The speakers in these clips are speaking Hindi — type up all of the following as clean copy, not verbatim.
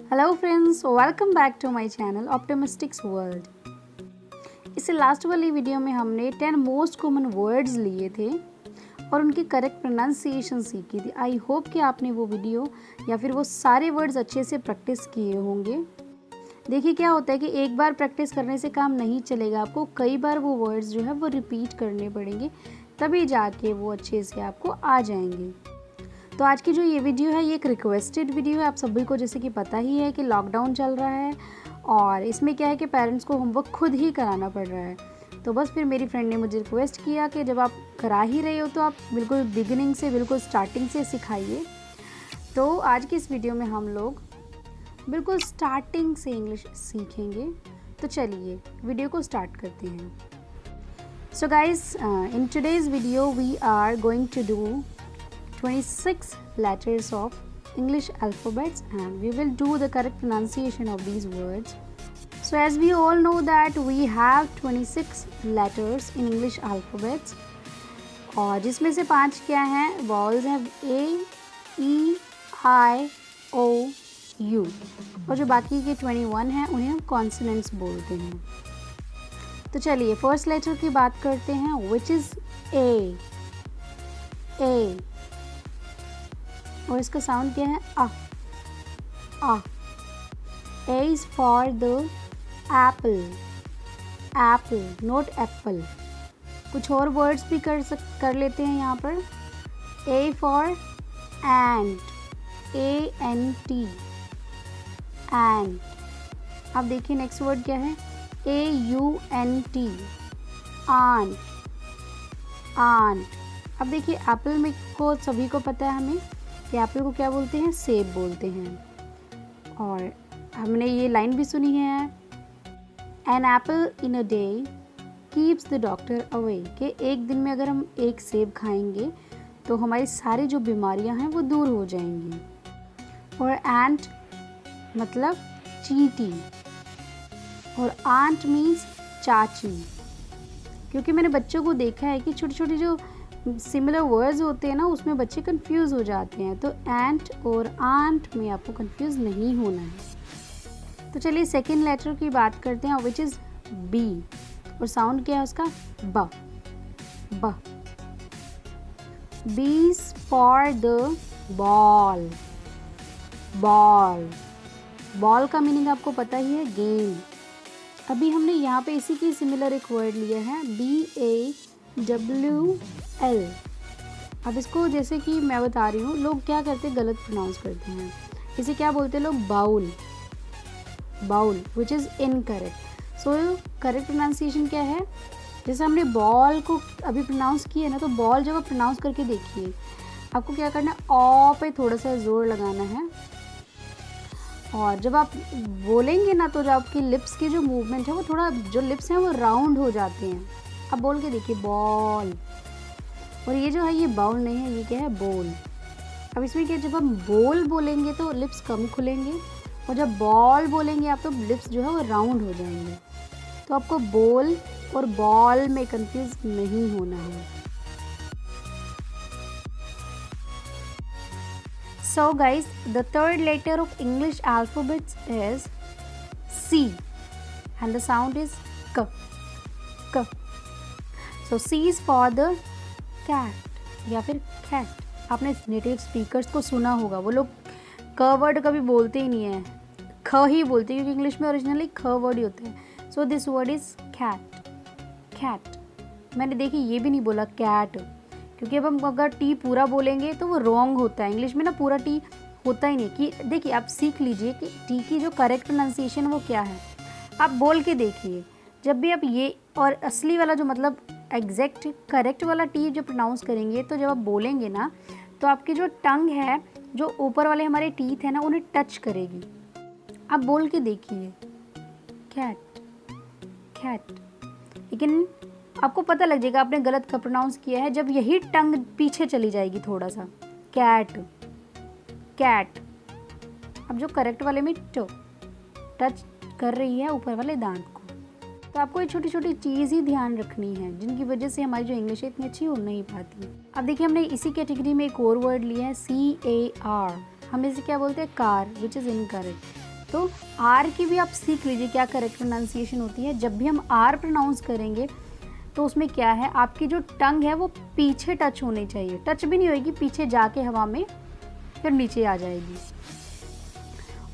Hello friends, welcome back to my channel optimistics world. इससे लास्ट वाली वीडियो में हमने 10 मोस्ट कॉमन वर्ड्स लिए थे और उनकी करेक्ट प्रोनाउंसिएशन सीखी थी। आई होप कि आपने वो वीडियो या फिर वो सारे वर्ड्स अच्छे से प्रैक्टिस किए होंगे। देखिए क्या होता है कि एक बार प्रैक्टिस करने से काम नहीं चलेगा, आपको कई बार वो वर्ड्स जो है वो रिपीट करने पड़ेंगे, तभी जाके वो अच्छे से आपको आ जाएंगे। तो आज की जो ये वीडियो है ये एक रिक्वेस्टेड वीडियो है। आप सभी को जैसे कि पता ही है कि लॉकडाउन चल रहा है और इसमें क्या है कि पेरेंट्स को होमवर्क खुद ही कराना पड़ रहा है। तो बस फिर मेरी फ्रेंड ने मुझे रिक्वेस्ट किया कि जब आप करा ही रहे हो तो आप बिल्कुल बिगिनिंग से, बिल्कुल स्टार्टिंग से सिखाइए। तो आज की इस वीडियो में हम लोग बिल्कुल स्टार्टिंग से इंग्लिश सीखेंगे। तो चलिए वीडियो को स्टार्ट करते हैं। So guys, in today's video we are going to do 26 letters of English alphabets and we will do the correct pronunciation of these words. So as we all know that we have 26 letters in English alphabets और जिसमें से 5 क्या हैं, vowels हैं A, E, I, O, U और जो बाकी के 21 हैं उन्हें हम consonants बोलते हैं। तो चलिए फर्स्ट लेटर की बात करते हैं which is A। और इसका साउंड क्या है, आ। A is for the apple, not apple। कुछ और वर्ड्स भी कर लेते हैं यहाँ पर। A for ant, ANT, ant। अब देखिए नेक्स्ट वर्ड क्या है, AUNT, आंट। अब देखिए एप्पल में को सभी को पता है हमें कि एप्पल को क्या बोलते हैं, सेब बोलते हैं। और हमने ये लाइन भी सुनी है, an apple in a day keeps the doctor away, कि एक दिन में अगर हम एक सेब खाएंगे तो हमारी सारी जो बीमारियां हैं वो दूर हो जाएंगी। और एंट मतलब चींटी और आंट मीन्स चाची। क्योंकि मैंने बच्चों को देखा है कि छोटी छोटी जो सिमिलर वर्ड्स होते हैं ना उसमें बच्चे कंफ्यूज हो जाते हैं। तो एंट और आंट में आपको कंफ्यूज नहीं होना है। तो चलिए सेकेंड लेटर की बात करते हैं विच इज़ बी और साउंड क्या है उसका, ब। B for the ball. Ball का मीनिंग आपको पता ही है, गेम। अभी हमने यहाँ पे इसी की सिमिलर एक वर्ड लिया है BAWL। अब इसको जैसे कि मैं बता रही हूँ, लोग क्या करते हैं, गलत प्रोनाउंस करते हैं। इसे क्या बोलते हैं लोग, bowl which is incorrect. So correct pronunciation क्या है, जैसे हमने बॉल को अभी प्रोनाउंस किया ना, तो बॉल जब आप प्रोनाउंस करके देखिए, आपको क्या करना है, ऑ पे थोड़ा सा जोर लगाना है। और जब आप बोलेंगे ना तो जो आपकी लिप्स की जो मूवमेंट है वो थोड़ा, जो लिप्स हैं वो राउंड हो जाते हैं। अब बोल के देखिए, बॉल। और ये जो है ये बाउल नहीं है, ये क्या है, बोल। अब इसमें क्या, जब हम बोल बोलेंगे तो लिप्स कम खुलेंगे और जब बॉल बोलेंगे आप तो लिप्स जो है वो राउंड हो जाएंगे। तो आपको बोल और बॉल में कंफ्यूज नहीं होना है। So guys, the third letter of English alphabet is C and the sound is K. So C is for the cat या फिर cat। आपने नेटिव स्पीकर्स को सुना होगा, वो लोग क वर्ड कभी बोलते ही नहीं है, ख ही बोलते हैं, क्योंकि इंग्लिश में ओरिजिनली ख वर्ड ही होते हैं। So this word is cat. मैंने देखिए ये भी नहीं बोला कैट, क्योंकि अब हम अगर टी पूरा बोलेंगे तो वो रॉन्ग होता है। इंग्लिश में ना पूरा टी होता ही नहीं। कि देखिए आप सीख लीजिए कि टी की जो करेक्ट प्रोनाउंसिएशन वो क्या है। आप बोल के देखिए, जब भी आप ये और असली वाला जो मतलब एग्जैक्ट करेक्ट वाला टी जो प्रोनाउंस करेंगे, तो जब आप बोलेंगे ना तो आपकी जो टंग है, जो ऊपर वाले हमारे टीथ है ना, उन्हें टच करेगी। आप बोल के देखिए, कैट। लेकिन आपको पता लग जाएगा आपने गलत का प्रोनाउंस किया है जब यही टंग पीछे चली जाएगी थोड़ा सा, कैट। अब जो करेक्ट वाले में टच कर रही है ऊपर वाले दांत को। तो आपको ये छोटी छोटी चीज़ ही ध्यान रखनी है, जिनकी वजह से हमारी जो इंग्लिश है इतनी अच्छी हो नहीं पाती। अब देखिए हमने इसी कैटेगरी में एक और वर्ड लिया है CAR। हम इसे क्या बोलते हैं, कार, विच इज़ इनकरेक्ट। तो आर की भी आप सीख लीजिए क्या करेक्ट प्रोनाउंसिएशन होती है। जब भी हम आर प्रोनाउंस करेंगे तो उसमें क्या है, आपकी जो टंग है वो पीछे टच होनी चाहिए, टच भी नहीं होगी, पीछे जाके हवा में फिर नीचे आ जाएगी।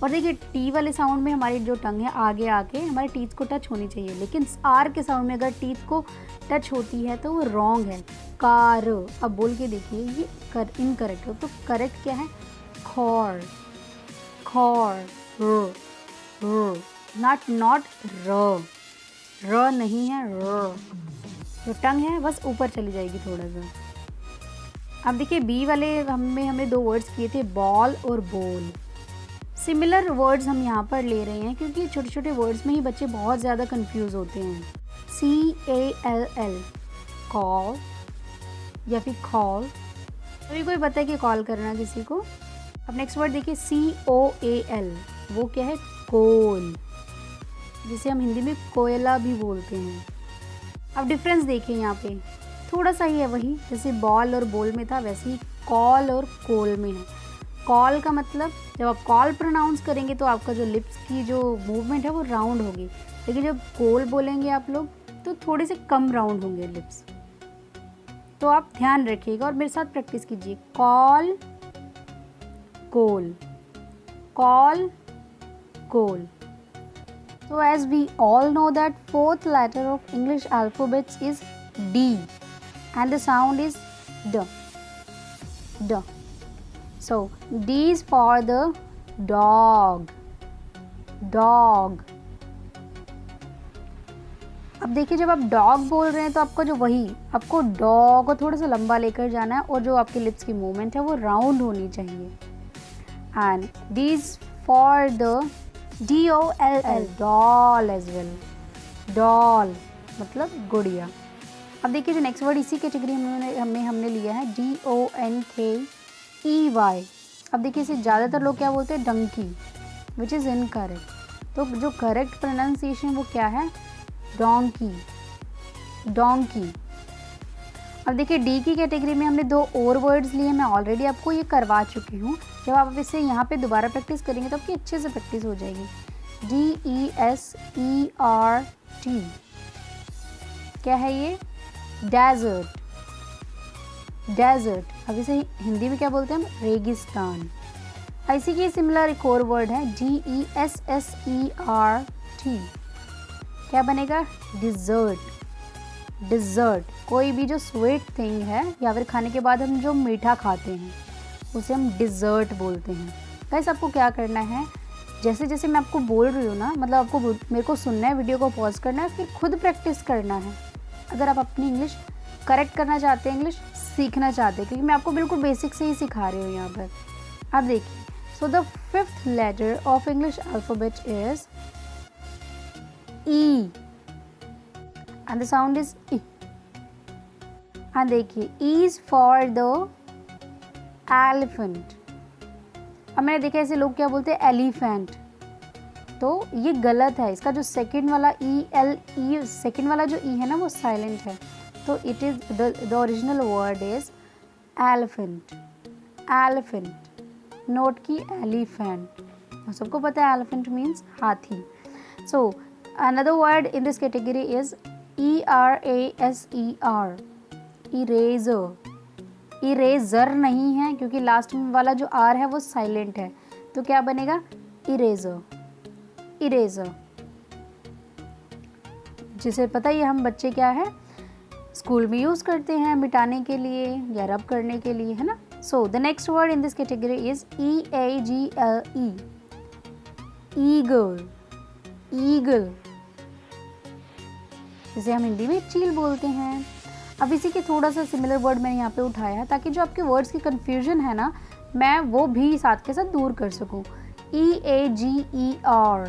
और देखिए टी वाले साउंड में हमारी जो टंग है आगे आके हमारे टीथ को टच होनी चाहिए, लेकिन आर के साउंड में अगर टीथ को टच होती है तो वो रॉन्ग है। कार, अब बोल के देखिए ये इनकरेक्ट हो, तो करेक्ट क्या है, खौर, खौर, नॉट र नहीं है, र। जो टंग है बस ऊपर चली जाएगी थोड़ा सा। अब देखिए बी वाले हमने दो वर्ड्स किए थे, बॉल और बोल। सिमिलर वर्ड्स हम यहाँ पर ले रहे हैं क्योंकि छोटे छोटे वर्ड्स में ही बच्चे बहुत ज़्यादा कंफ्यूज होते हैं। CALL, कॉल या फिर कॉल, अभी कोई पता है कि कॉल करना किसी को। अब नेक्स्ट वर्ड देखिए COAL, वो क्या है, कोल, जिसे हम हिंदी में कोयला भी बोलते हैं। अब डिफरेंस देखिए यहाँ पे थोड़ा सा ही है, वही जैसे बॉल और बोल में था वैसे ही कॉल और कोल में है। कॉल का मतलब जब आप कॉल प्रोनाउंस करेंगे तो आपका जो लिप्स की जो मूवमेंट है वो राउंड होगी, लेकिन जब कोल बोलेंगे आप लोग तो थोड़े से कम राउंड होंगे लिप्स। तो आप ध्यान रखिएगा और मेरे साथ प्रैक्टिस कीजिए, call coal, call coal. So as we all know that fourth letter of English alphabet is D and the sound is D. D. So D is for the dog. Dog. अब देखिए जब आप डॉग बोल रहे हैं तो आपको जो वही आपको डॉग को थोड़ा सा लंबा लेकर जाना है और जो आपके लिप्स की मूवमेंट है वो राउंड होनी चाहिए। And D is for the DOLL, doll as well, doll मतलब गुड़िया। अब देखिए जो नेक्स्ट वर्ड इसी कैटेगरी में हमने लिया है DONKEY। अब देखिए इसे ज़्यादातर लोग क्या बोलते हैं, डंकी, विच इज़ इनकरेक्ट। तो जो करेक्ट प्रोनाउंसिएशन वो क्या है, डोंकी, डोंकी। अब देखिए डी की कैटेगरी में हमने दो और वर्ड्स लिए, मैं ऑलरेडी आपको ये करवा चुकी हूँ। जब आप इसे यहाँ पे दोबारा प्रैक्टिस करेंगे तो आपकी अच्छे से प्रैक्टिस हो जाएगी। DESERT, क्या है ये, डेजर्ट, डेजर्ट। अब इसे हिंदी में क्या बोलते हैं हम, रेगिस्तान। इसी की सिमिलर एक और वर्ड है DESSERT, क्या बनेगा, डिज़र्ट, डिज़र्ट। कोई भी जो स्वीट थिंग है या फिर खाने के बाद हम जो मीठा खाते हैं उसे हम डिज़र्ट बोलते हैं। गाइस आपको क्या करना है, जैसे जैसे मैं आपको बोल रही हूँ ना, मतलब आपको मेरे को सुनना है, वीडियो को पॉज करना है, फिर खुद प्रैक्टिस करना है। अगर आप अपनी इंग्लिश करेक्ट करना चाहते हैं, इंग्लिश सीखना चाहते हैं, क्योंकि मैं आपको बिल्कुल बेसिक से ही सिखा रही हूँ यहाँ पर। अब देखिए, so the fifth letter of English alphabet is E and the sound is E। and देखिए E is for the elephant। अब मैंने देखा ऐसे लोग क्या बोलते हैं, एलिफेंट, तो ये गलत है। इसका जो सेकंड वाला ELE, सेकंड वाला जो E है ना वो साइलेंट है, तो it is the original word is elephant, elephant, note की एलिफेंट। सबको पता है एलिफेंट मीन्स हाथी। सो another word in this category is ERASER, eraser। Eraser नहीं है क्योंकि लास्ट में वाला जो R है वो साइलेंट है, तो क्या बनेगा, इरेजर, इरेजर। जिसे पता ही हम बच्चे क्या है स्कूल में यूज़ करते हैं मिटाने के लिए या रब करने के लिए, है ना। सो the next word in this category is EAGLE, eagle, eagle, जिसे हम हिंदी में चील बोलते हैं। अब इसी के थोड़ा सा सिमिलर वर्ड मैंने यहाँ पे उठाया है ताकि जो आपके वर्ड्स की कंफ्यूजन है ना, मैं वो भी साथ के साथ दूर कर सकूँ। EAGER,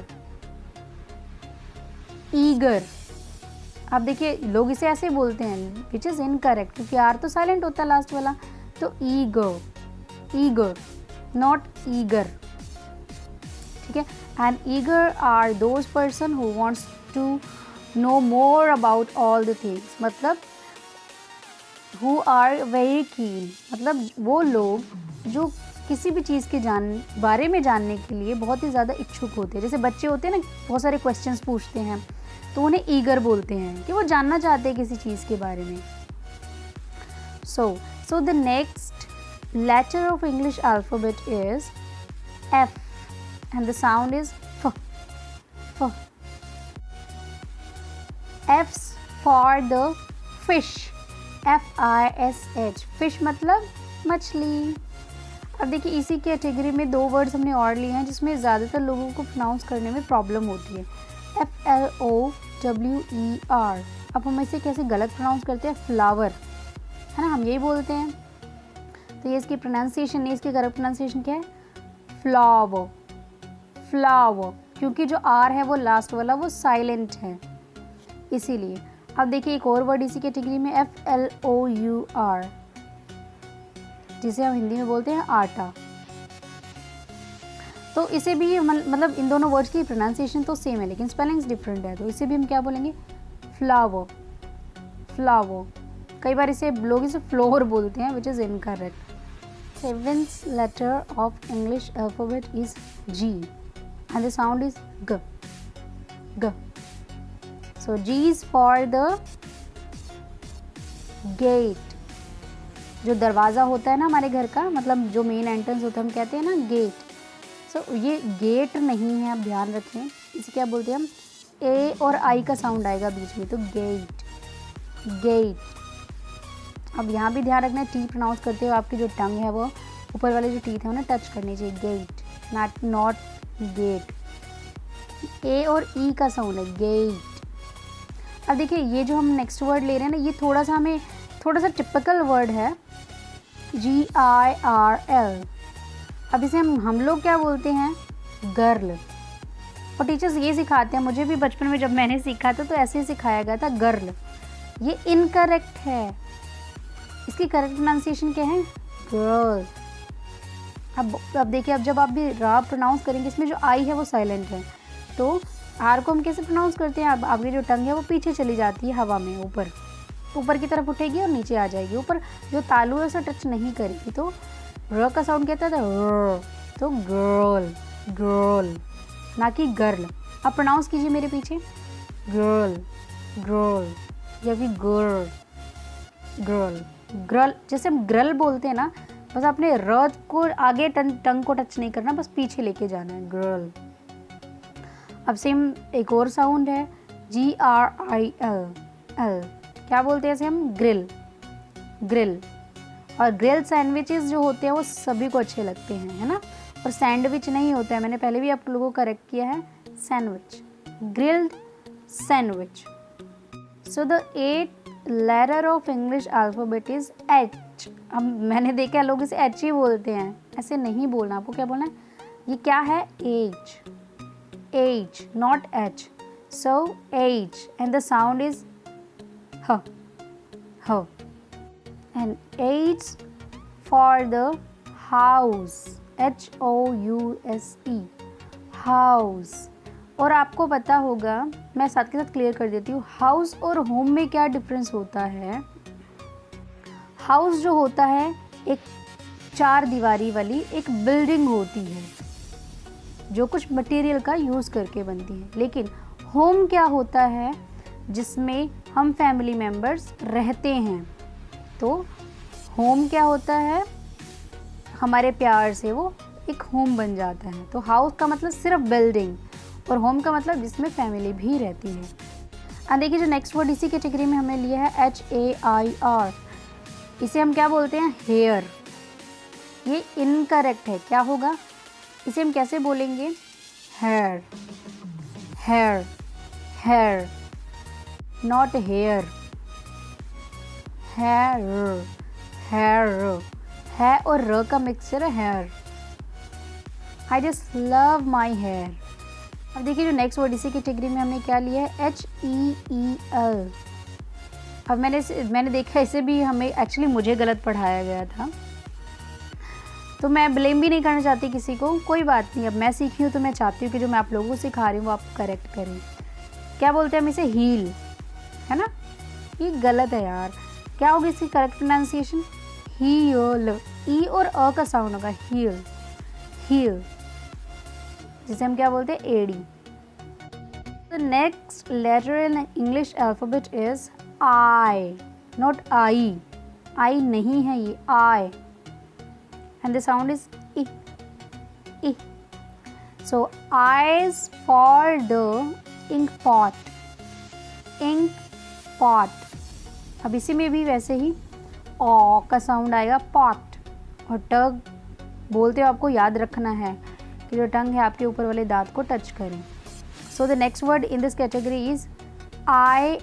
eager. अब देखिए लोग इसे ऐसे बोलते हैं, विच इज़ इनकरेक्ट, क्योंकि आर तो साइलेंट होता है लास्ट वाला, तो ईगर, ईगर, नॉट ईगर, ठीक है। And eager are those person who wants to know more about all the things, मतलब हु आर वेरी कीन, मतलब वो लोग जो किसी भी चीज़ के बारे में जानने के लिए बहुत ही ज़्यादा इच्छुक होते हैं। जैसे बच्चे होते हैं ना, बहुत सारे क्वेश्चंस पूछते हैं तो उन्हें ईगर बोलते हैं कि वो जानना चाहते हैं किसी चीज़ के बारे में। सो the next letter of English alphabet is F and the sound is F. F for the fish, F-I-S-H, fish मतलब मछली। अब देखिए इसी कैटेगरी में 2 वर्ड्स हमने और लिए हैं जिसमें ज़्यादातर लोगों को प्रोनाउंस करने में प्रॉब्लम होती है, F-L-O-W-E-R। अब हम इसे कैसे गलत प्रोनाउंस करते हैं, फ्लावर, है ना, हम यही बोलते हैं। तो ये इसकी प्रोनाउंसिएशन नहीं, इसकी करेक्ट प्रोनाउंसिएशन क्या है, फ्लावर, फ्लावर, क्योंकि जो आर है वो लास्ट वाला वो साइलेंट है इसीलिए। अब देखिए एक और वर्ड इसी कैटेगरी में, F-L-O-U-R, जिसे हम हिंदी में बोलते हैं आटा। तो इसे भी मतलब इन दोनों वर्ड्स की प्रोनाउंसिएशन तो सेम है लेकिन स्पेलिंग्स डिफरेंट है, तो इसे भी हम क्या बोलेंगे, फ्लावर, फ्लावर। कई बार इसे लोग इसे फ्लोर बोलते हैं, which is incorrect. 7th letter of English alphabet is G and the sound is G, G. So G is for the gate, जो दरवाज़ा होता है ना हमारे घर का, मतलब जो मेन एंट्रेंस होता है हम कहते हैं ना गेट। सो ये गेट नहीं है, आप ध्यान रखें, इसे क्या बोलते हैं हम, ए और आई का साउंड आएगा बीच में, तो गेट, गेट। अब यहाँ भी ध्यान रखना है, टी प्रोनाउंस करते हो आपकी जो टंग है वो ऊपर वाले जो टीथ है उन्हें टच करनी चाहिए, गेट, नॉट गेट। ए और ई का साउंड है, गेट। अब देखिए ये जो हम नेक्स्ट वर्ड ले रहे हैं ना, ये थोड़ा सा टिपिकल वर्ड है, GIRL। अब इसे हम लोग क्या बोलते हैं, गर्ल। और टीचर्स ये सिखाते हैं, मुझे भी बचपन में जब मैंने सीखा था तो ऐसे ही सिखाया गया था, गर्ल। ये इनकरेक्ट है, इसकी करेक्ट प्रोनाउंसिएशन क्या है, गर्ल। अब देखिए, अब जब आप भी रा प्रोनाउंस करेंगे, इसमें जो आई है वो साइलेंट है, तो आर को हम कैसे प्रोनाउंस करते हैं, अब आपकी जो टंग है वो पीछे चली जाती है हवा में, ऊपर की तरफ उठेगी और नीचे आ जाएगी, ऊपर जो तालू है उसे टच नहीं करेगी, तो र का साउंड कहता है र, तो गर्ल, गर्ल, ना कि गर्ल। अब प्रोनाउंस कीजिए मेरे पीछे, गर्ल, गर्ल, या फिर गर्ल, गर्ल, ग्रल। जैसे हम ग्रल बोलते हैं ना, बस आपने र को आगे टंग को टच नहीं करना, बस पीछे लेके जाना है, ग्रल। अब सेम एक और साउंड है, GRIL, एल, क्या बोलते हैं इसे हम, ग्रिल, ग्रिल। और ग्रिल सैंडविचेस जो होते हैं वो सभी को अच्छे लगते हैं, है ना, और सैंडविच नहीं होता है, मैंने पहले भी आप लोगों को करेक्ट किया है, sandwich, grilled sandwich. So the 8th letter of English alphabet is H। अब मैंने देखा लोग इसे H ही बोलते हैं, ऐसे नहीं बोलना, आपको क्या बोलना है, ये क्या है, H, H, not H, so H and the sound is H, H, and H for the house, HOUSE, house। और आपको पता होगा, मैं साथ के साथ क्लियर कर देती हूँ, हाउस और होम में क्या डिफरेंस होता है। हाउस जो होता है एक 4 दीवारी वाली एक बिल्डिंग होती है जो कुछ मटेरियल का यूज़ करके बनती है, लेकिन होम क्या होता है, जिसमें हम फैमिली मेम्बर्स रहते हैं। तो होम क्या होता है, हमारे प्यार से वो एक होम बन जाता है। तो हाउस का मतलब सिर्फ बिल्डिंग, और होम का मतलब जिसमें फैमिली भी रहती है। अब देखिए जो नेक्स्ट वर्ड इसी कैटेगरी में हमने लिया है, HAIR, इसे हम क्या बोलते हैं, हेयर। ये इनकरेक्ट है, क्या होगा, इसे हम कैसे बोलेंगे, hair, hair, hair, not hair, hair, hair, है और र का मिक्सचर है, hair. I just love my hair. अब देखिए जो नेक्स्ट वर्ड इसी कैटेगरी में हमने क्या लिया है, HEEL। अब मैंने देखा इसे भी हमें एक्चुअली मुझे गलत पढ़ाया गया था, तो मैं ब्लेम भी नहीं करना चाहती किसी को, कोई बात नहीं। अब मैं सीखी हूँ तो मैं चाहती हूँ कि जो मैं आप लोगों को सिखा रही हूँ वो आप करेक्ट करें। क्या बोलते हैं हम इसे, हील, है ना, ये गलत है यार। क्या होगी इसकी करेक्ट प्रोनाउंसिएशन, हील, ई और अ का साउंड होगा हील, हील, जिसे हम क्या बोलते हैं, एडी। The next letter in English alphabet is I, not I, I नहीं है ये, I, and the sound is E, E. So I is for the ink pot, ink pot। अब इसी में भी वैसे ही ओ का साउंड आएगा, पॉट, और टग बोलते हो आपको याद रखना है कि जो टंग है आपके ऊपर वाले दांत को टच करें। सो the next word in this category is IRON।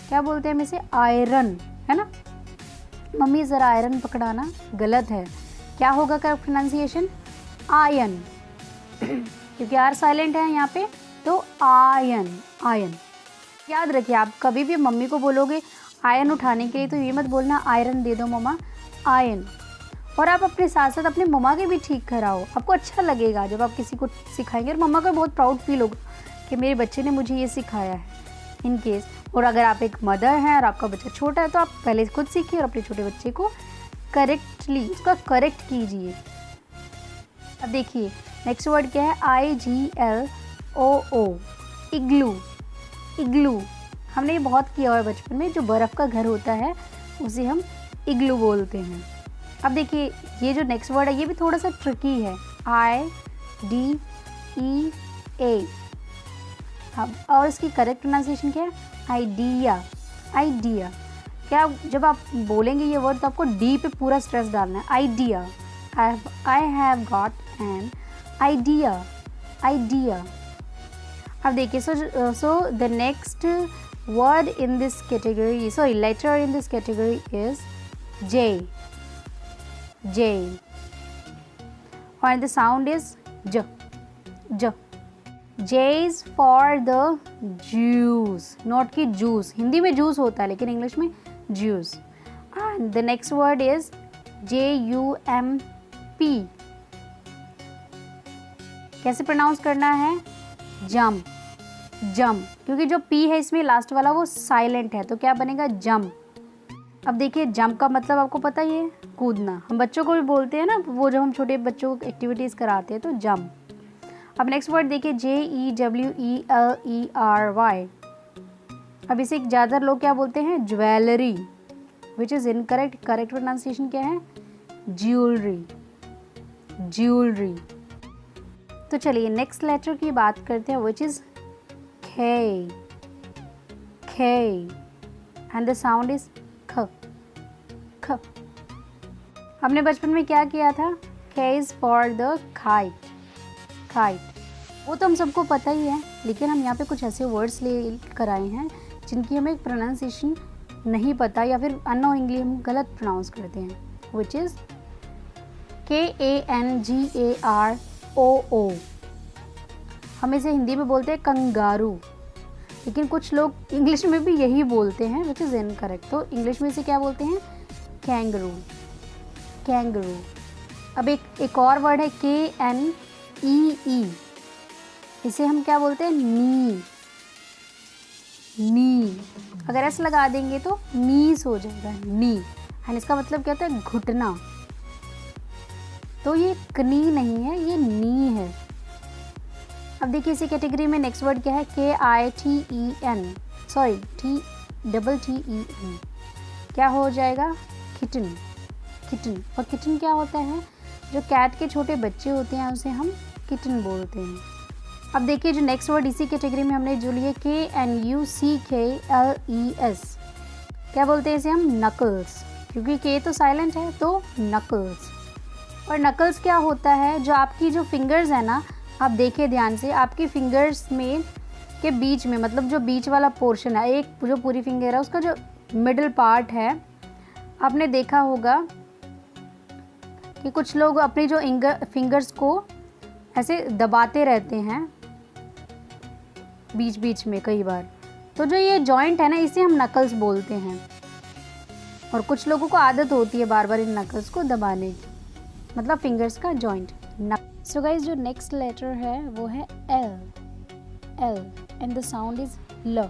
क्या बोलते हैं हम इसे, आयरन, है ना। मम्मी ज़रा आयरन पकड़ाना, गलत है, क्या होगा करेक्ट प्रोनाउंसिएशन, आयन, क्योंकि आर साइलेंट है यहाँ पे, तो आयन, आयन। याद रखिए, आप कभी भी मम्मी को बोलोगे आयन उठाने के लिए तो ये मत बोलना आयरन दे दो मम्मा, आयन। और आप अपने साथ साथ अपने मम्मा के भी ठीक कराओ, आपको अच्छा लगेगा जब आप किसी को सिखाएंगे, और मम्मा को बहुत प्राउड फील होगा कि मेरे बच्चे ने मुझे ये सिखाया है। इन केस, और अगर आप एक मदर हैं और आपका बच्चा छोटा है तो आप पहले खुद सीखिए और अपने छोटे बच्चे को करेक्टली उसका करेक्ट कीजिए। अब देखिए नेक्स्ट वर्ड क्या है, IGLOO, इग्लू, इग्लू। हमने ये बहुत किया हुआ है बचपन में, जो बर्फ़ का घर होता है उसे हम इग्लू बोलते हैं। अब देखिए ये जो नेक्स्ट वर्ड है ये भी थोड़ा सा ट्रिकी है, IDEA। अब और इसकी करेक्ट प्रोनाउंसिएशन क्या है, आइडिया, आइडिया। क्या जब आप बोलेंगे ये वर्ड तो आपको डी पे पूरा स्ट्रेस डालना है, idea, I have got an idea, idea। अब देखिए so the next word in this category, sorry letter in this category is J, J, and the sound is J, J। J is for the juice, not कि juice, हिंदी में juice होता है लेकिन इंग्लिश में juice। and the next word is JUMP। कैसे प्रोनाउंस करना है, जंप, जंप, क्योंकि जो पी है इसमें लास्ट वाला वो साइलेंट है, तो क्या बनेगा, जंप। अब देखिए जंप का मतलब आपको पता ही है, कूदना। हम बच्चों को भी बोलते हैं ना, वो जब हम छोटे बच्चों को एक्टिविटीज़ कराते हैं तो जंप। अब नेक्स्ट वर्ड देखिए JEWELERY। अब इसे ज़्यादा लोग क्या बोलते हैं, jewellery, which is incorrect. Correct pronunciation क्या है, ज्वेलरी, ज्वेलरी। तो चलिए नेक्स्ट लेटर की बात करते हैं, which is K, K, and the sound is ख, ख। हमने बचपन में क्या किया था, K is for the kite, kite. वो तो हम सबको पता ही है, लेकिन हम यहाँ पे कुछ ऐसे वर्ड्स ले कर आए हैं जिनकी हमें प्रोनाउंसिएशन नहीं पता या फिर अननोइंगली हम गलत प्रोनाउंस करते हैं, विच इज़ KANGAROO। हम इसे हिंदी में बोलते हैं कंगारू, लेकिन कुछ लोग इंग्लिश में भी यही बोलते हैं, विच इज़ इनकरेक्ट। तो इंग्लिश में इसे क्या बोलते हैं, कैंगरू, कैंगरू। अब एक और वर्ड है KNEE। इसे हम क्या बोलते हैं, नी, नी। अगर ऐसे लगा देंगे तो नीस हो जाएगा, नी, एंड इसका मतलब क्या होता है, घुटना। तो ये कनी नहीं है, ये नी है। अब देखिए इसी कैटेगरी में नेक्स्ट वर्ड क्या है, KITEN, सॉरी TEEN। क्या हो जाएगा, किटन, किटन। और किटन क्या होता है, जो कैट के छोटे बच्चे होते हैं उसे हम किटन बोलते हैं। अब देखिए जो नेक्स्ट वर्ड इसी कैटेगरी में हमने जो लिए, KNUCKLES। क्या बोलते हैं इसे हम, नकल्स, क्योंकि के तो साइलेंट है तो नकल्स। और नकल्स क्या होता है, जो आपकी जो फिंगर्स है ना, आप देखिए ध्यान से, आपकी फिंगर्स में के बीच में, मतलब जो बीच वाला पोर्शन है, एक जो पूरी फिंगर है उसका जो मिडिल पार्ट है, आपने देखा होगा कि कुछ लोग अपनी जो फिंगर्स को ऐसे दबाते रहते हैं बीच बीच में कई बार, तो जो ये जॉइंट है ना इसे हम नकल्स बोलते हैं। और कुछ लोगों को आदत होती है बार बार इन नकल्स को दबाने की, मतलब फिंगर्स का जॉइंट। सो गाइज जो नेक्स्ट लेटर है वो है L, L, and the sound is ल,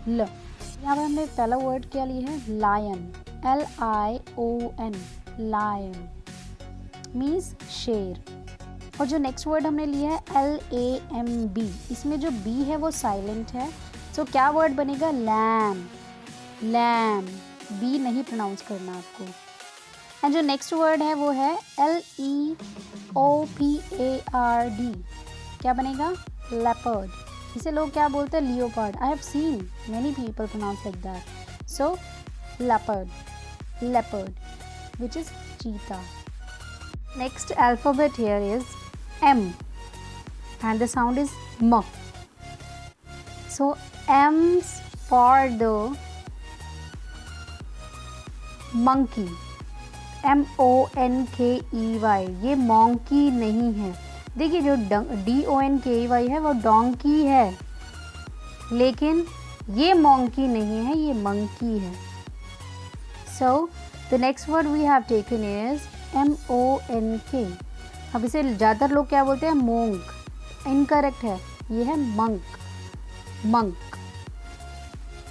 ल। यहाँ पर हमने पहला वर्ड क्या लिया है, लायन, Lion, लायन मीन्स शेर। और जो नेक्स्ट वर्ड हमने लिया है LAMB, इसमें जो B है वो साइलेंट है, तो क्या वर्ड बनेगा? लैम, लैम, B नहीं प्रोनाउंस करना आपको। एंड जो नेक्स्ट वर्ड है वो है LEOPARD, क्या बनेगा? लेपर्ड। इसे लोग क्या बोलते हैं? Leopard. I have seen many people pronounce like that. So leopard, leopard, which is cheetah. Next alphabet here is M, and the sound is M. So M's for the monkey, MONKEY, ये monkey नहीं है। देखिए जो DONKEY है वो donkey है, लेकिन ये monkey नहीं है, ये monkey है। So the next word we have taken is MONK. अब इसे ज़्यादातर लोग क्या बोलते हैं? मोंक। इनकरेक्ट है, ये है मंक, मंक।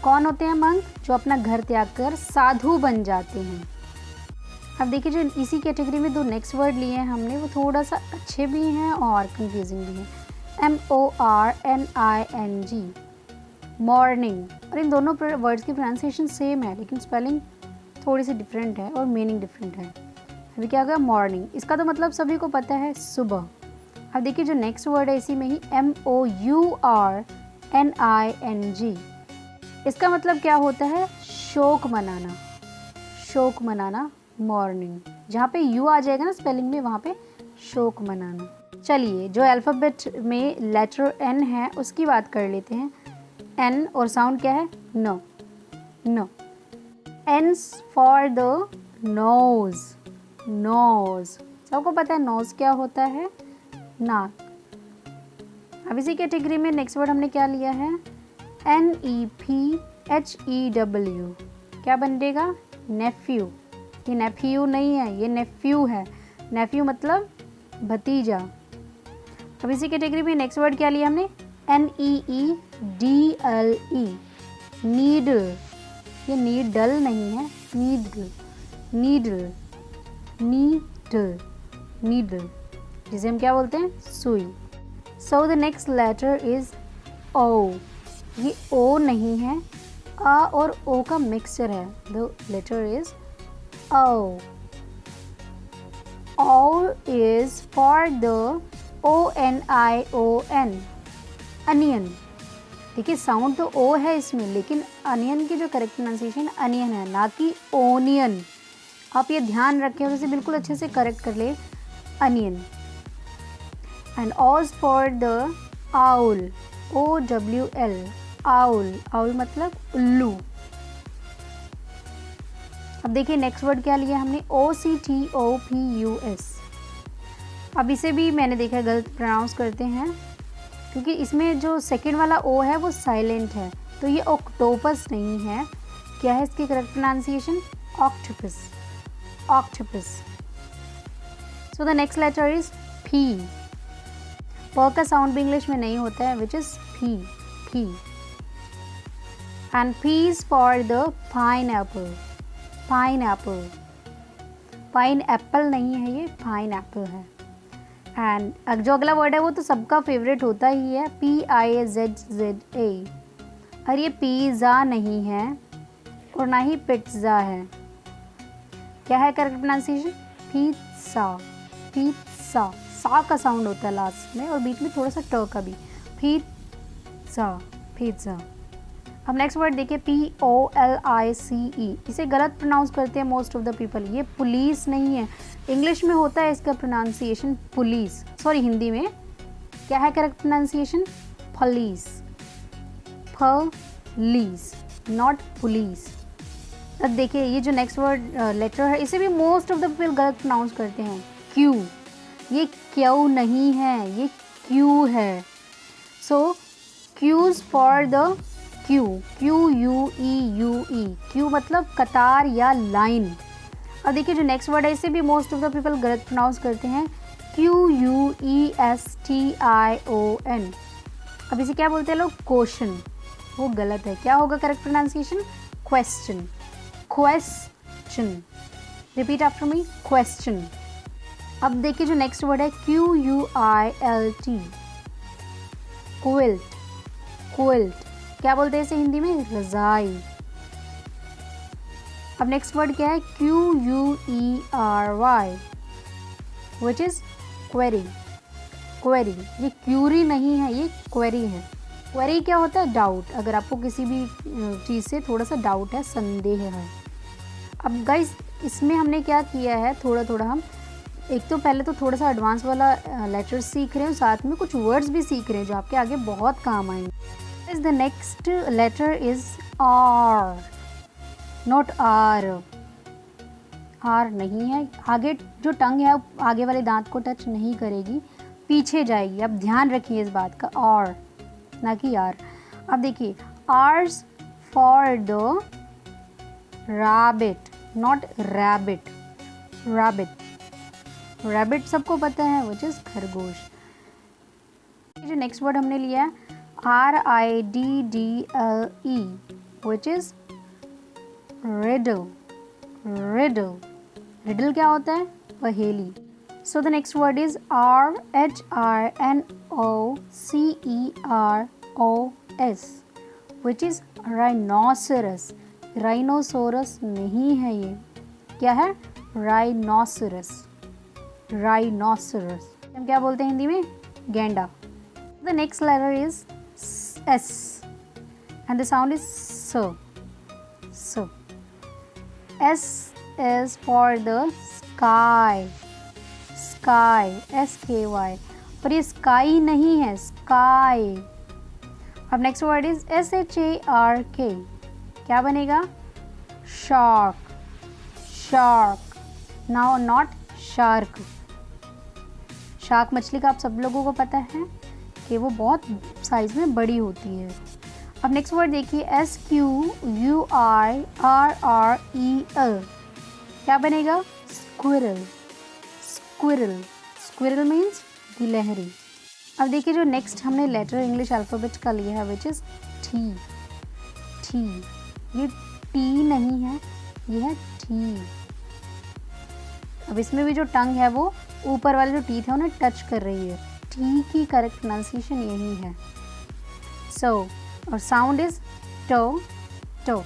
कौन होते हैं मंक? जो अपना घर त्याग कर साधु बन जाते हैं। अब देखिए जो इसी कैटेगरी में दो नेक्स्ट वर्ड लिए हैं हमने, वो थोड़ा सा अच्छे भी हैं और कंफ्यूजिंग भी हैं। MORNING, morning. और इन दोनों वर्ड्स की प्रोनाउंसिएशन सेम है, लेकिन स्पेलिंग थोड़ी सी डिफरेंट है और मीनिंग डिफरेंट है। अभी क्या होगा? मॉर्निंग। इसका तो मतलब सभी को पता है, सुबह। अब देखिए जो नेक्स्ट वर्ड है इसी में ही MOURNING, इसका मतलब क्या होता है? शोक मनाना, शोक मनाना, मॉर्निंग। जहाँ पे यू आ जाएगा ना स्पेलिंग में, वहाँ पे शोक मनाना। चलिए जो अल्फ़ाबेट में लेटर N है उसकी बात कर लेते हैं। N और साउंड क्या है? No, no. N's for the nose, nose। सबको पता है नोज क्या होता है? नाक। अब इसी कैटेगरी में नेक्स्ट वर्ड हमने क्या लिया है? NEPHEW, क्या बनेगा? नेफ्यू। ये नेफ्यू नहीं है, ये नेफ्यू है। नेफ्यू मतलब भतीजा। अब इसी कैटेगरी में नेक्स्ट वर्ड क्या लिया हमने? NEEDLE, needle. ये नीडल नहीं है, नीडल, नीडल, नीडल, नीडल, जिसे हम क्या बोलते हैं? सुई। So the next letter is O। ये O नहीं है, A और O का मिक्सचर है। The letter is O। O is for the ONION, onion. देखिए साउंड तो ओ है इसमें, लेकिन अनियन की जो करेक्ट प्रोनाउंसिएशन अनियन है, ना कि ओनियन। आप ये ध्यान रखें और इसे बिल्कुल अच्छे से करेक्ट कर ले, onion. And O's for the owl, OWL, owl. Owl मतलब उल्लू। अब देखिए नेक्स्ट वर्ड क्या लिया हमने? OCTOPUS। अब इसे भी मैंने देखा गलत प्रोनाउंस करते हैं, क्योंकि इसमें जो सेकंड वाला ओ है वो साइलेंट है, तो ये ऑक्टोपस नहीं है। क्या है इसकी correct pronunciation? Octopus, octopus. So the next letter is P। प का साउंड भी इंग्लिश में नहीं होता है, which is P, P। And P is for the pineapple, pineapple. Pineapple नहीं है, ये पाइनएप्पल है। एंड जो अगला वर्ड है वो तो सबका फेवरेट होता ही है, PIZZA। और ये पिज़्ज़ा नहीं है और ना ही पिज़्ज़ा है। क्या है करेक्ट प्रोनाउंसिएशन? Pizza, pizza. सा का साउंड होता है लास्ट में और बीच में थोड़ा सा ट का भी। Pizza, pizza. अब नेक्स्ट वर्ड देखिए POLICE। इसे गलत प्रोनाउंस करते हैं मोस्ट ऑफ द पीपल। ये पुलिस नहीं है, इंग्लिश में होता है इसका प्रोनाउंसिएशन पुलिस, सॉरी हिंदी में क्या है correct pronunciation? Police, police, not police. अब देखिए ये जो नेक्स्ट वर्ड लेटर है इसे भी मोस्ट ऑफ द पीपल गलत प्रोनाउंस करते हैं, क्यू। ये क्यू नहीं है, ये क्यू है। So Q's for the queue, QUEUE, queue मतलब कतार या लाइन। अब देखिए जो नेक्स्ट वर्ड है इसे भी मोस्ट ऑफ द पीपल गलत प्रोनाउंस करते हैं, QUESTION। अब इसे क्या बोलते हैं लोग? क्वेश्चन। वो गलत है। क्या होगा correct pronunciation? Question, question. Question. Repeat after me, question. अब देखिए जो नेक्स्ट वर्ड है QUILT, क्विल्ट। क्विल्ट क्या बोलते हैं इसे हिंदी में? रज़ाई। अब नेक्स्ट वर्ड क्या है? QUERY, which is query. Query, ये क्यूरी नहीं है, ये क्वेरी है। क्वेरी क्या होता है? डाउट। अगर आपको किसी भी चीज़ से थोड़ा सा डाउट है, संदेह है। अब गाइस इसमें हमने क्या किया है, थोड़ा थोड़ा हम एक तो पहले तो थोड़ा सा एडवांस वाला लेटर्स सीख रहे हैं, साथ में कुछ वर्ड्स भी सीख रहे हैं जो आपके आगे बहुत काम आएंगे। The next letter is R, not R। R नहीं है, आगे जो टंग है आगे वाले दांत को टच नहीं करेगी, पीछे जाएगी। अब ध्यान रखिए इस बात का, R ना कि R। अब देखिए R's for the rabbit, not rabbit, rabbit. Rabbit सबको पता है, विच इज खरगोश। जो नेक्स्ट वर्ड हमने लिया है RIDDLE, which is riddle. Riddle, riddle क्या होता है? पहेली। सो the next word is RHRNOCEROS, which is rhinoceros. Rhinoceros नहीं है ये, क्या है? राइनोसरस। राइनोसरस हम क्या बोलते हैं हिंदी में? गैंडा। The next letter is S and the sound is S. S. S is for the sky. Sky, SKY, पर ये sky नहीं है, sky। अब नेक्स्ट वर्ड इज SHARK, क्या बनेगा? shark, shark, now not shark। Shark मछली का आप सब लोगों को पता है कि वो बहुत साइज में बड़ी होती है। अब नेक्स्ट वर्ड देखिए SQUIRREL, क्या बनेगा? स्क्विरल। स्क्विरल, स्क्विरल मीन्स गिलहरी। अब देखिए जो नेक्स्ट हमने लेटर इंग्लिश अल्फ़ाबेट का लिया है, विच इज़ T। T, ये T नहीं है, ये है T। अब इसमें भी जो टंग है वो ऊपर वाले जो टीथ है उन्हें टच कर रही है। टी की करेक्ट प्रोनाउंसिएशन यही है। सो और साउंड इज टो, टो।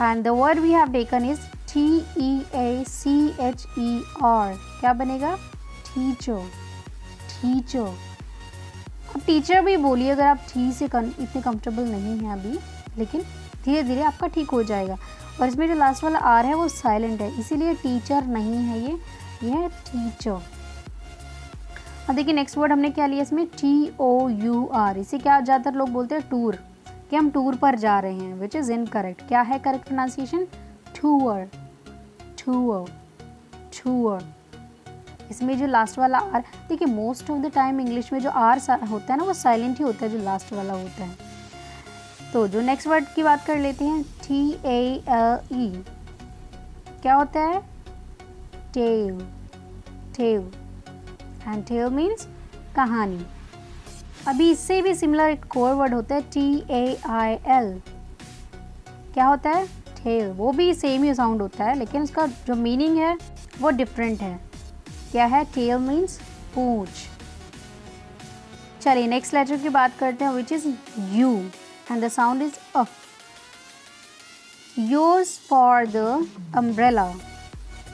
And the word we have taken is TEACHER, क्या बनेगा? टीचर। टीचर। अब टीचर भी बोलिए अगर आप टी से इतने कंफर्टेबल नहीं हैं अभी, लेकिन धीरे धीरे आपका ठीक हो जाएगा। और इसमें जो लास्ट वाला आर है वो साइलेंट है, इसीलिए टीचर नहीं है ये है टीचर। अब देखिए नेक्स्ट वर्ड हमने क्या लिया इसमें? TOUR। इसे क्या ज़्यादातर लोग बोलते हैं? टूर, कि हम टूर पर जा रहे हैं, विच इज़ इनकरेक्ट। क्या है correct pronunciation? Tour, tour, tour. इसमें जो लास्ट वाला आर, देखिए most of the time English में जो आर होता है ना वो साइलेंट ही होता है, जो लास्ट वाला होता है। तो जो नेक्स्ट वर्ड की बात कर लेते हैं, TALE, क्या होता है? Tale. Tale, and tale means कहानी। अभी इससे भी सिमिलर एक और वर्ड होता है TAIL, क्या होता है? टेल। वो भी सेम ही साउंड होता है, लेकिन उसका जो मीनिंग है वो डिफरेंट है। क्या है? टेल मीन्स पूंछ। चलिए नेक्स्ट लेटर की बात करते हैं, which is U, and the sound is a. Use for the umbrella,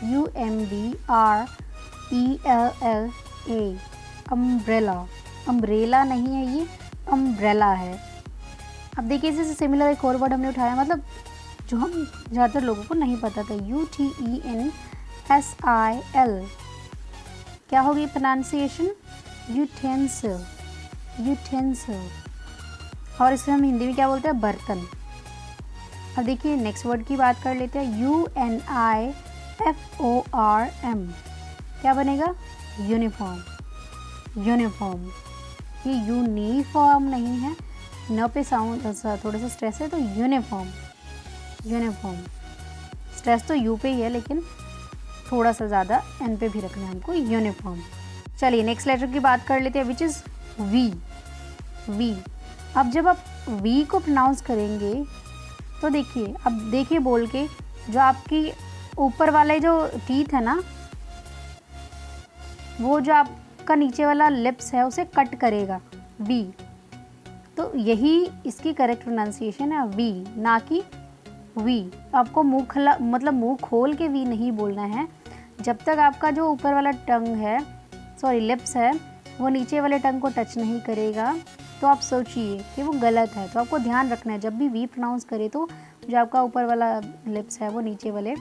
UMBRELLA, umbrella. Umbrella नहीं है ये, अम्ब्रेला है। अब देखिए इससे सिमिलर एक और वर्ड हमने उठाया, मतलब जो हम ज़्यादातर लोगों को नहीं पता था, UTENSIL, क्या होगी प्रोनाउंसिएशन? Utensil, utensil. और इसे हम हिंदी में क्या बोलते हैं? बर्तन। अब देखिए नेक्स्ट वर्ड की बात कर लेते हैं, UNIFORM, क्या बनेगा? यूनिफॉर्म। यूनिफॉर्म, ये यूनिफॉर्म नहीं है, न पे साउंड थोड़ा सा स्ट्रेस है, तो यूनिफॉर्म। यूनिफॉर्म, स्ट्रेस तो यू पे ही है, लेकिन थोड़ा सा ज़्यादा एन पे भी रखना है हमको, यूनिफॉर्म। चलिए नेक्स्ट लेटर की बात कर लेते हैं, विच इज़ वी। वी, अब जब आप वी को प्रोनाउंस करेंगे तो देखिए, अब देखिए बोल के जो आपकी ऊपर वाले जो टीथ है ना, वो जो आपका नीचे वाला लिप्स है उसे कट करेगा, वी। तो यही इसकी करेक्ट प्रोनाउंसिएशन है, वी, ना कि वी। आपको मुंह खुला, मतलब मुंह खोल के वी नहीं बोलना है। जब तक आपका जो ऊपर वाला टंग है, सॉरी लिप्स है, वो नीचे वाले टंग को टच नहीं करेगा तो आप सोचिए कि वो गलत है। तो आपको ध्यान रखना है जब भी वी प्रोनाउंस करे तो जो आपका ऊपर वाला लिप्स है वो नीचे वाले,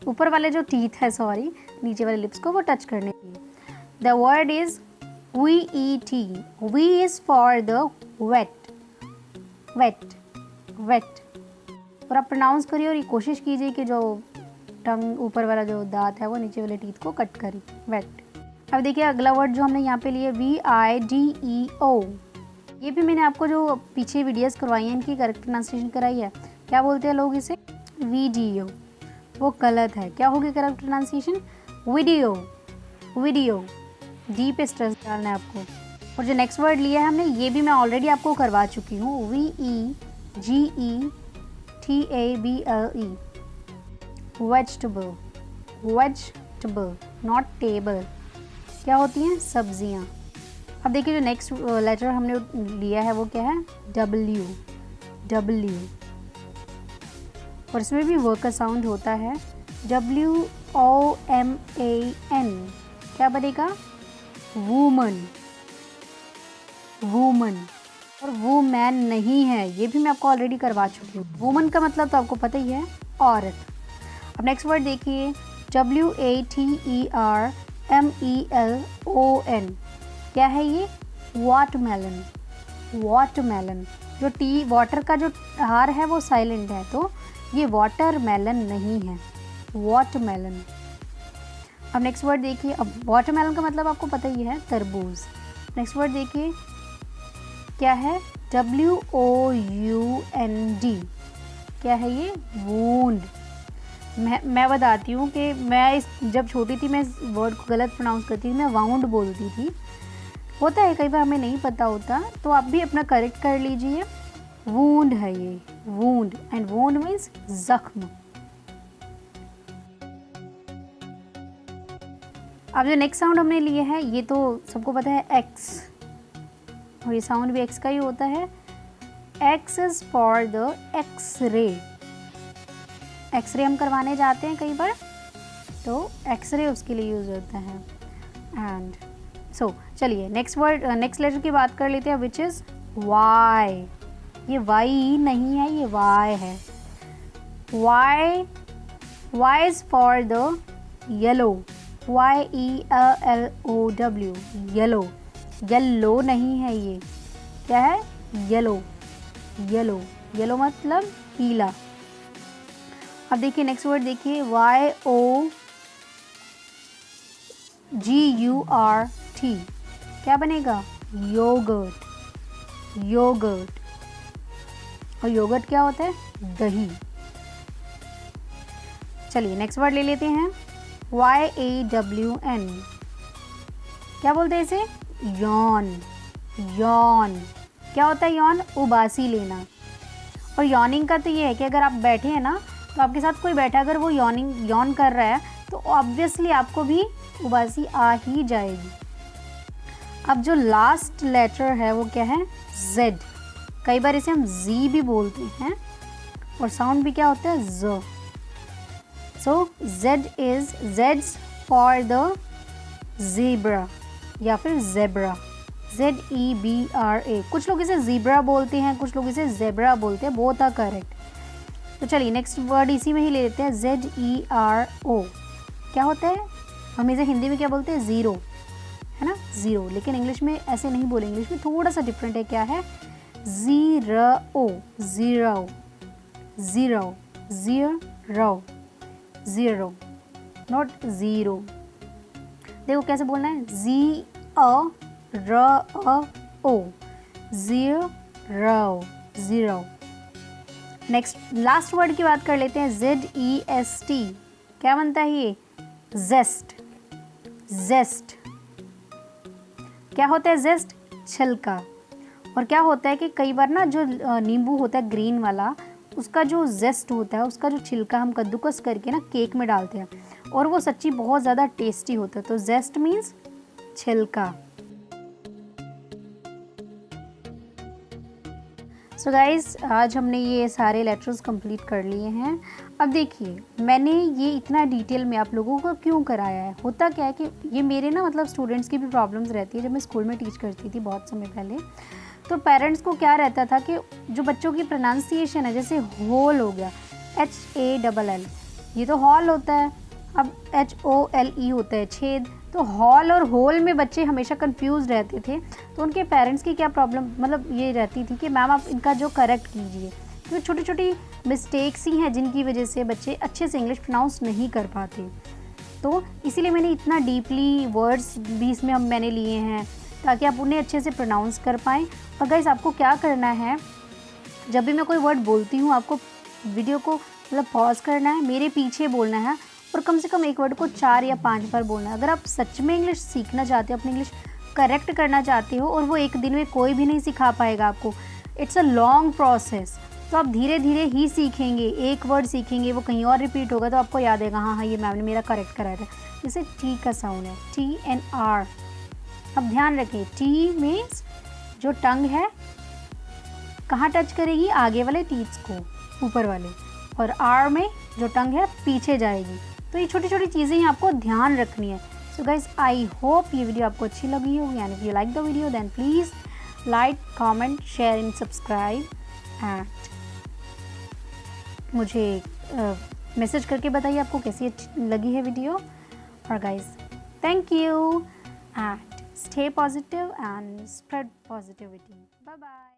ऊपर वाले जो टीथ है, सॉरी, नीचे वाले लिप्स को वो टच करने चाहिए। The word is VET। V is for the vet, vet, vet. और आप प्रोनाउंस करिए और ये कोशिश कीजिए कि जो टंग, ऊपर वाला जो दांत है वो नीचे वाले टीथ को कट करे, वेट। अब देखिए अगला वर्ड जो हमने यहाँ पे लिए, VIDEO। ये भी मैंने आपको जो पीछे वीडियोस करवाई हैं इनकी करेक्ट प्रोनाउंसिएशन कराई है। क्या बोलते हैं लोग इसे? वीडियो। वो गलत है। क्या होगी correct pronunciation? Video, video. D पे स्ट्रेस डालना है आपको। और जो नेक्स्ट वर्ड लिया है हमने, ये भी मैं ऑलरेडी आपको करवा चुकी हूँ, VEGETABLE, vegetable, vegetable, not table. क्या होती हैं? सब्जियाँ। अब देखिए जो नेक्स्ट लेटर हमने लिया है वो क्या है? W, W। और इसमें भी वर्ड का साउंड होता है, WOMAN। क्या बनेगा? Woman, woman. और वूमैन नहीं है, ये भी मैं आपको ऑलरेडी करवा चुकी हूँ। वूमन का मतलब तो आपको पता ही है, औरत। अब नेक्स्ट वर्ड देखिए, WATERMELON। क्या है ये? Watermelon, watermelon. जो टी, वाटर का जो आर है वो साइलेंट है, तो ये वाटरमेलन नहीं है, वाटरमेलन। अब नेक्स्ट वर्ड देखिए, अब वाटरमेलन का मतलब आपको पता ही है, तरबूज। नेक्स्ट वर्ड देखिए क्या है? WOUND। क्या है ये? वूंड। मैं बताती हूँ कि मैं जब छोटी थी मैं इस वर्ड को गलत प्रोनाउंस करती थी, मैं वाउंड बोलती थी। होता है कई बार हमें नहीं पता होता, तो आप भी अपना करेक्ट कर लीजिए। वूंड है ये, वूंड। एंड वूंड मीन्स जख्म। अब जो नेक्स्ट साउंड हमने लिए है, ये तो सबको पता है, एक्स। और ये साउंड भी एक्स का ही होता है। X is for the X ray. X ray हम करवाने जाते हैं कई बार, तो एक्सरे उसके लिए यूज होता है। एंड सो चलिए नेक्स्ट वर्ड, नेक्स्ट लेटर की बात कर लेते हैं, विच इज वाई। ये वाई नहीं है, ये वाई है। Y, Y is for the yellow, YELLOW, yellow. Yellow नहीं है ये, क्या है? Yellow, yellow. येलो मतलब पीला। अब देखिए नेक्स्ट वर्ड देखिए, YOGURT। क्या बनेगा? Yogurt, yogurt. और योगर्ट क्या होता है? दही। चलिए नेक्स्ट वर्ड ले लेते हैं, YAWN। क्या बोलते हैं इसे? Yon, Yon. क्या होता है यॉन? उबासी लेना। और यॉनिंग का तो ये है कि अगर आप बैठे हैं ना, तो आपके साथ कोई बैठा, अगर वो यॉन कर रहा है तो ऑब्वियसली आपको भी उबासी आ ही जाएगी। अब जो लास्ट लेटर है वो क्या है? Z। कई बार इसे हम Z भी बोलते हैं, और साउंड भी क्या होता है? Z। So Z's for the zebra या फिर ज़ेब्रा, ZEBRA। कुछ लोग इसे ज़ीब्रा बोलते हैं, कुछ लोग इसे ज़ेब्रा बोलते हैं, बोथ आर करेक्ट। तो चलिए नेक्स्ट वर्ड इसी में ही ले लेते हैं, ZERO। क्या होता है? हम इसे हिंदी में क्या बोलते हैं? ज़ीरो, है ना, ज़ीरो। लेकिन इंग्लिश में ऐसे नहीं बोलेंगे, इंग्लिश में थोड़ा सा डिफरेंट है। क्या है? Zero, zero, zero, zero, zero, not zero. देखो कैसे बोलना है, ZERO, zero, zero. Next last word की बात कर लेते हैं, ZEST। क्या बनता है ये? ज़ेस्ट, ज़ेस्ट। क्या होता है ज़ेस्ट? छिलका। और क्या होता है कि कई बार ना जो नींबू होता है ग्रीन वाला, उसका जो जेस्ट होता है, उसका जो छिलका हम कद्दूकस करके ना केक में डालते हैं और वो सच्ची बहुत ज़्यादा टेस्टी होता है। तो जेस्ट मीन्स छिलका। सो गाइज़, आज हमने ये सारे लेटर्स कंप्लीट कर लिए हैं। अब देखिए, मैंने ये इतना डिटेल में आप लोगों को क्यों कराया है। होता क्या है कि ये मेरे ना मतलब स्टूडेंट्स की भी प्रॉब्लम्स रहती है। जब मैं स्कूल में टीच करती थी बहुत समय पहले, तो पेरेंट्स को क्या रहता था कि जो बच्चों की प्रोनाउंसिएशन है, जैसे होल हो गया HALL, ये तो हॉल होता है। अब HOLE होता है छेद। तो हॉल और होल में बच्चे हमेशा कंफ्यूज रहते थे। तो उनके पेरेंट्स की क्या प्रॉब्लम मतलब ये रहती थी कि मैम आप इनका जो करेक्ट कीजिए, क्योंकि छोटी छोटी मिस्टेक्स ही हैं जिनकी वजह से बच्चे अच्छे से इंग्लिश प्रोनाउंस नहीं कर पाते। तो इसीलिए मैंने इतना डीपली वर्ड्स भी इसमें मैंने लिए हैं ताकि आप उन्हें अच्छे से प्रोनाउंस कर पाएँ। और गाइस, आपको क्या करना है, जब भी मैं कोई वर्ड बोलती हूँ आपको वीडियो को मतलब पॉज करना है, मेरे पीछे बोलना है और कम से कम एक वर्ड को 4 या 5 बार बोलना है। अगर आप सच में इंग्लिश सीखना चाहते हो, अपनी इंग्लिश करेक्ट करना चाहते हो, और वो एक दिन में कोई भी नहीं सिखा पाएगा आपको, इट्स अ लॉन्ग प्रोसेस। तो आप धीरे धीरे ही सीखेंगे। एक वर्ड सीखेंगे, वो कहीं और रिपीट होगा तो आपको याद आएगा, हाँ हाँ ये मैम ने मेरा करेक्ट कराया था। जैसे टी का साउंड है, TNR। अब ध्यान रखें, टी मीन्स जो टंग है कहाँ टच करेगी, आगे वाले टीथ को, ऊपर वाले, और आर में जो टंग है पीछे जाएगी। तो ये छोटी छोटी चीज़ें ही आपको ध्यान रखनी है। सो गाइज, आई होप ये वीडियो आपको अच्छी लगी होगी, and if you like the video then please like, comment, share and subscribe. And मुझे मैसेज करके बताइए आपको कैसी अच्छी लगी है वीडियो। और guys, thank you and stay positive and spread positivity. Bye bye.